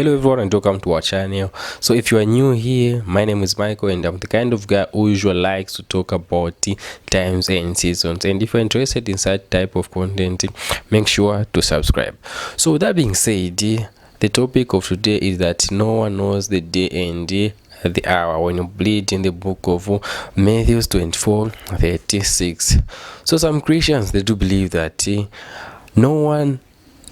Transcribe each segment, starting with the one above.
Hello everyone and welcome to our channel. So if you are new here, my name is Michael and I'm the kind of guy who usually likes to talk about the times and seasons, and if you're interested in such type of content, make sure to subscribe. So with that being said, the topic of today is that no one knows the day and the hour when you bleed in the book of Matthew 24:36. So some Christians, they do believe that no one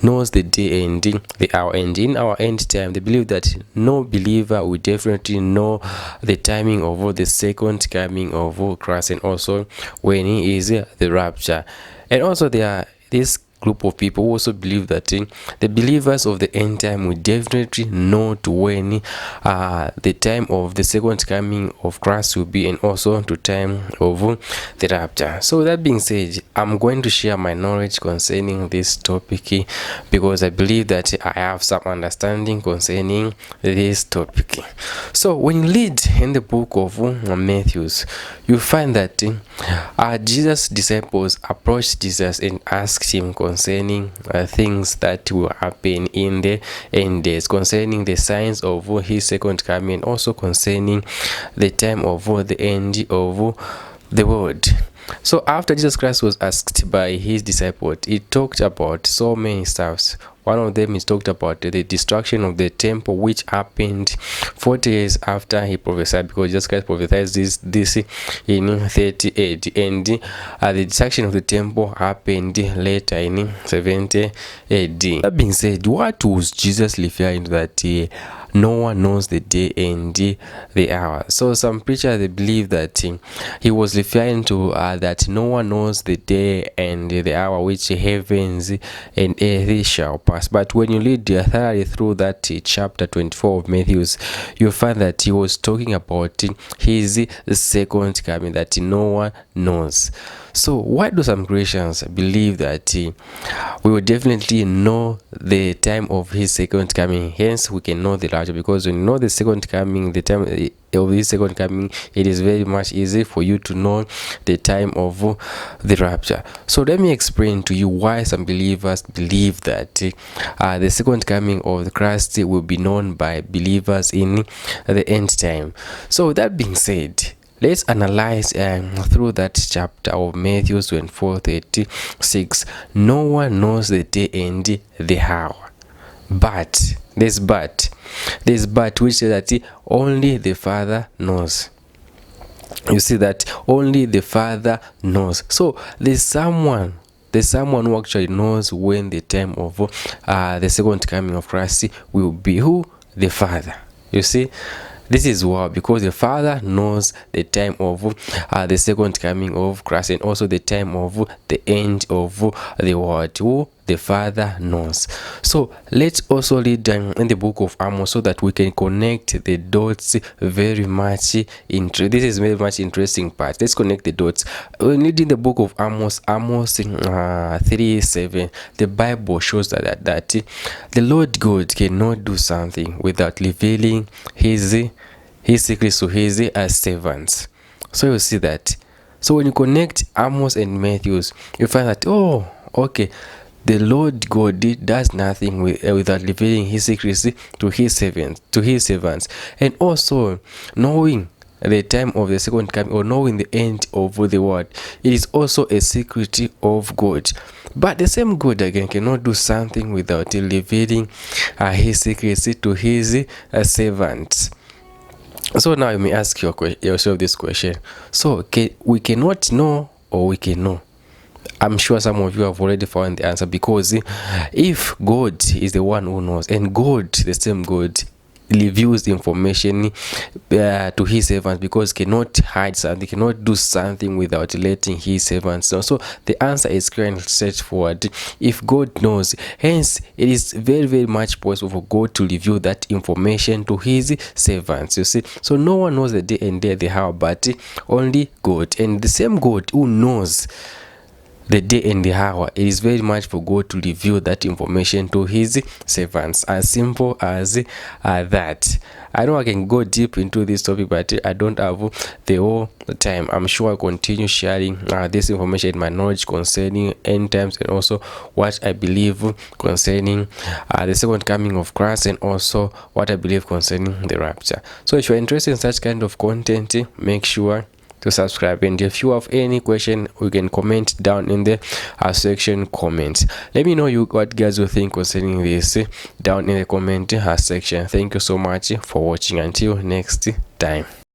knows the day and the hour, and in our end time they believe that no believer will definitely know the timing of the second coming of Christ, and also when he is the rapture. And also there are this group of people who also believe that the believers of the end time will definitely know to when the time of the second coming of Christ will be, and also to time of the rapture. So that being said, I'm going to share my knowledge concerning this topic because I believe that I have some understanding concerning this topic. So when you read in the book of Matthew, you find that Jesus' disciples approached Jesus and asked him concerning things that will happen in the end days, concerning the signs of his second coming, also concerning the time of the end of the world. So after Jesus Christ was asked by his disciples, he talked about so many stuffs. One of them is talked about the destruction of the temple, which happened 40 years after he prophesied, because Jesus Christ prophesied this in 30 AD, and the destruction of the temple happened later in 70 AD. That being said, what was Jesus referring to that no one knows the day and the hour? So some preachers, they believe that he was referring to that no one knows the day and the hour which heavens and earth shall pass. But when you read thoroughly through that chapter 24 of Matthew, you find that he was talking about his second coming that no one knows. So why do some Christians believe that we will definitely know the time of his second coming? Hence we can know the rapture, because when you know the second coming, the time of his second coming, it is very much easy for you to know the time of the rapture. So let me explain to you why some believers believe that the second coming of the Christ will be known by believers in the end time. So that being said, let's analyze through that chapter of Matthew 24:36. No one knows the day and the hour, but there's but which says that only the Father knows. You see that only the Father knows. So there's someone who actually knows when the time of the second coming of Christ will be. Who? The Father. You see, this is why, because the Father knows the time of the second coming of Christ, and also the time of the end of the world. Who? The Father knows. So let's also read in the book of Amos so that we can connect the dots very much. This is very much interesting part. Let's connect the dots. When reading the book of Amos 3:7, the Bible shows that the Lord God cannot do something without revealing his secrets to his servants. So you see that. So when you connect Amos and Matthew, you find that, oh, okay, the Lord God does nothing without revealing his secrets to his servants, and also knowing the time of the second coming, or knowing the end of the world, it is also a secret of God. But the same God again cannot do something without revealing his secrets to his servants. So now you may ask yourself this question: so we cannot know, or we can know? I'm sure some of you have already found the answer, because if God is the one who knows, and God, the same God, reveals the information to his servants, because cannot hide something, cannot do something without letting his servants know. So the answer is clear and straightforward. If God knows, hence it is very, very much possible for God to reveal that information to his servants. You see, so no one knows the day and the hour, but only God, and the same God who knows the day and the hour. It is very much for God to reveal that information to his servants. As simple as that. I know I can go deep into this topic, but I don't have the whole time. I'm sure I'll continue sharing this information, my knowledge concerning end times, and also what I believe concerning the second coming of Christ, and also what I believe concerning the rapture. So if you're interested in such kind of content, make sure to subscribe, and if you have any question, you can comment down in the section comments. Let me know what guys you think concerning this down in the comment section. Thank you so much for watching. Until next time.